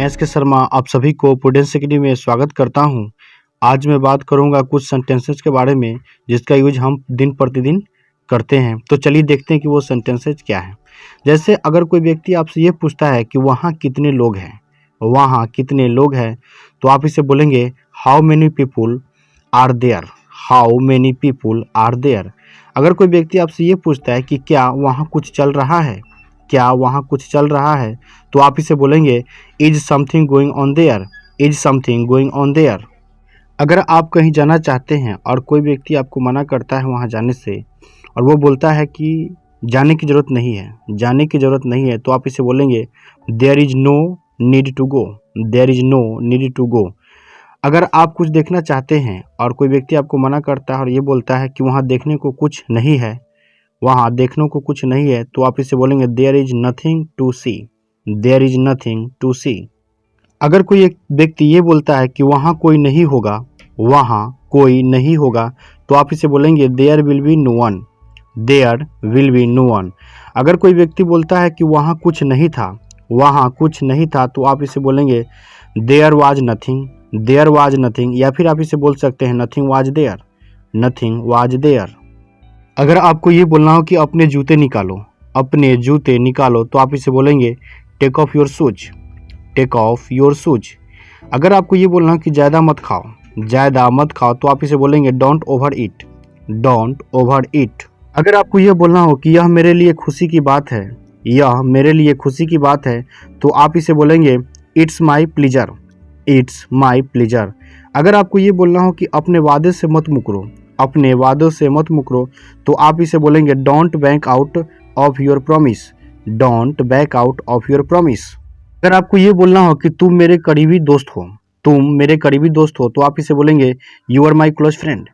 S के शर्मा आप सभी को प्रूडेंस अकेडमी में स्वागत करता हूं। आज मैं बात करूंगा कुछ सेंटेंसेस के बारे में जिसका यूज हम दिन प्रतिदिन करते हैं। तो चलिए देखते हैं कि वो सेंटेंसेस क्या है। जैसे अगर कोई व्यक्ति आपसे ये पूछता है कि वहाँ कितने लोग हैं, वहाँ कितने लोग हैं, तो आप इसे बोलेंगे how many people are there, how many people are there. अगर कोई व्यक्ति आपसे ये पूछता है कि क्या वहाँ कुछ चल रहा है, क्या वहाँ कुछ चल रहा है, तो आप इसे बोलेंगे is something going on their, is something going on their. अगर आप कहीं जाना चाहते हैं और कोई व्यक्ति आपको मना करता है वहाँ जाने से और वो बोलता है कि जाने की ज़रूरत नहीं है, जाने की ज़रूरत नहीं है, तो आप इसे बोलेंगे there is no need to go, there is no need to go. अगर आप कुछ देखना चाहते हैं और कोई व्यक्ति आपको मना करता है और ये बोलता है कि वहाँ देखने को कुछ नहीं है, वहाँ देखने को कुछ नहीं है, तो आप इसे बोलेंगे there is nothing to see, there is nothing to see. अगर कोई एक व्यक्ति ये बोलता है कि वहाँ कोई नहीं होगा, वहाँ कोई नहीं होगा, तो आप इसे बोलेंगे there will be no one, there will be no one. अगर कोई व्यक्ति बोलता है कि वहाँ कुछ नहीं था, वहाँ कुछ नहीं था, तो आप इसे बोलेंगे there was nothing, there was nothing, या फिर आप इसे बोल सकते हैं nothing was there, nothing was there. अगर आपको ये बोलना हो कि अपने जूते निकालो, अपने जूते निकालो, तो आप इसे बोलेंगे take off your shoes, take off your shoes. अगर आपको ये बोलना हो कि ज़्यादा मत खाओ, ज़्यादा मत खाओ, तो आप इसे बोलेंगे don't over eat, don't over ईट। अगर आपको ये बोलना हो कि यह मेरे लिए खुशी की बात है, यह मेरे लिए खुशी की बात है, तो आप इसे बोलेंगे it's my pleaser, it's my pleaser. अगर आपको ये बोलना हो कि अपने वादे से मत मुकरो, अपने वादों से मत मुकरो, तो आप इसे बोलेंगे don't back out of your promise, don't back out of your promise. अगर आपको ये बोलना हो कि तुम मेरे करीबी दोस्त हो, तुम मेरे करीबी दोस्त हो, तो आप इसे बोलेंगे you are my close friend,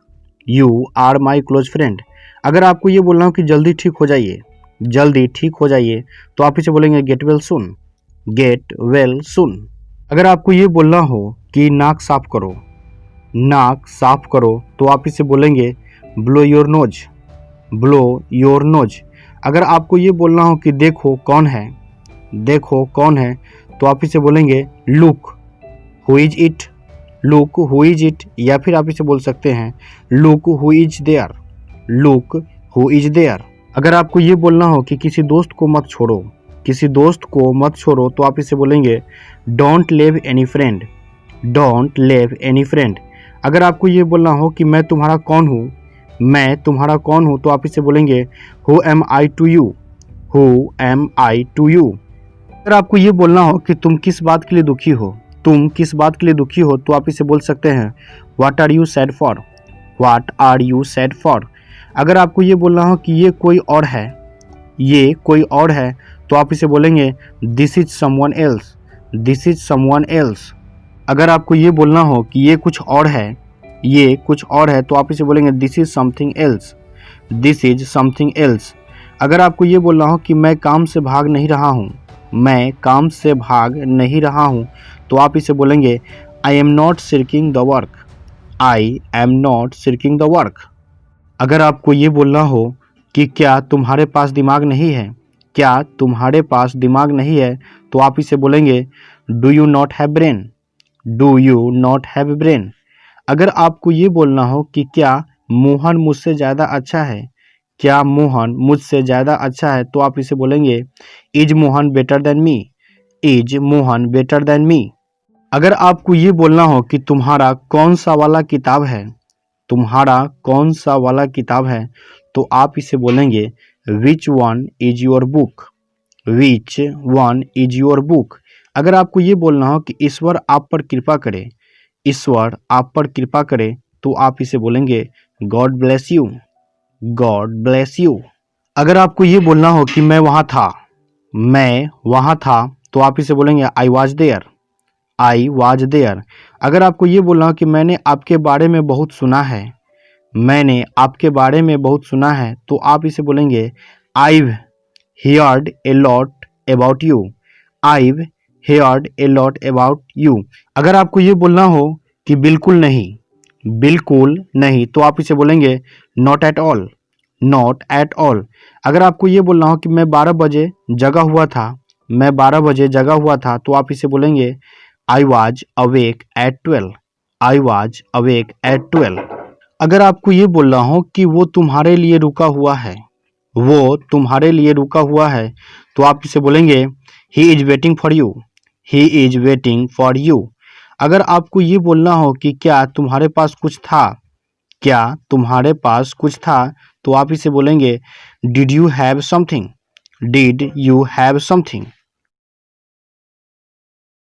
you are my close friend. अगर आपको ये बोलना हो कि जल्दी ठीक हो जाइए, जल्दी ठीक हो जाइए, तो आप इसे बोलेंगे get well soon, get well soon. अगर आपको ये बोलना हो कि नाक साफ करो, नाक साफ करो, तो आप इसे बोलेंगे blow your nose, blow your nose. अगर आपको ये बोलना हो कि देखो कौन है, देखो कौन है, तो आप इसे बोलेंगे look who is it, look who is it, या फिर आप इसे बोल सकते हैं look who is there, look who is there. अगर आपको ये बोलना हो कि किसी दोस्त को मत छोड़ो, किसी दोस्त को मत छोड़ो, तो आप इसे बोलेंगे don't leave any friend, don't leave any friend. अगर आपको ये बोलना हो कि मैं तुम्हारा कौन हूँ, मैं तुम्हारा कौन हूँ, तो आप इसे बोलेंगे who am I to you, who am I to you. अगर आपको ये बोलना हो कि तुम किस बात के लिए दुखी हो, तुम किस बात के लिए दुखी हो, तो आप इसे बोल सकते हैं what are you sad for, what are you sad for. अगर आपको ये बोलना हो कि ये कोई और है, ये कोई और है, तो आप इसे बोलेंगे this is someone else, this is someone else. अगर आपको ये बोलना हो कि ये कुछ और है, ये कुछ और है, तो आप इसे बोलेंगे this is something else, this is something else. अगर आपको ये बोलना हो कि मैं काम से भाग नहीं रहा हूँ, मैं काम से भाग नहीं रहा हूँ, तो आप इसे बोलेंगे I am not shirking the work, I am not shirking the work. अगर आपको ये बोलना हो कि क्या तुम्हारे पास दिमाग नहीं है, क्या तुम्हारे पास दिमाग नहीं है, तो आप इसे बोलेंगे do you not have brain, do you not have brain. अगर आपको ये बोलना हो कि क्या मोहन मुझसे ज़्यादा अच्छा है, क्या मोहन मुझसे ज़्यादा अच्छा है, तो आप इसे बोलेंगे is Mohan better than me, is Mohan better than me. अगर आपको ये बोलना हो कि तुम्हारा कौन सा वाला किताब है, तुम्हारा कौन सा वाला किताब है, तो आप इसे बोलेंगे which one is your book, which one is your book. अगर आपको ये बोलना हो कि ईश्वर आप पर कृपा करे, ईश्वर आप पर कृपा करे, तो आप इसे बोलेंगे God bless you, God bless you. अगर आपको ये बोलना हो कि मैं वहाँ था, मैं वहाँ था, तो आप इसे बोलेंगे I was there, I was there. अगर आपको ये बोलना हो कि मैंने आपके बारे में बहुत सुना है, मैंने आपके बारे में बहुत सुना है, तो आप इसे बोलेंगे I've heard a lot about you, I've heard a lot about you। अगर आपको ये बोलना हो कि बिल्कुल नहीं, बिल्कुल नहीं, तो आप इसे बोलेंगे not at all, not at all। अगर आपको ये बोलना हो कि मैं 12 बजे जगा हुआ था, मैं 12 बजे जगा हुआ था, तो आप इसे बोलेंगे I was awake at 12. I was awake at 12. अगर आपको ये बोलना हो कि वो तुम्हारे लिए रुका हुआ है, वो तुम्हारे लिए रुका हुआ है, तो आप इसे बोलेंगे he is waiting for you. He is waiting for you. अगर आपको ये बोलना हो कि क्या तुम्हारे पास कुछ था, क्या तुम्हारे पास कुछ था, तो आप इसे बोलेंगे did you have something. Did you have something.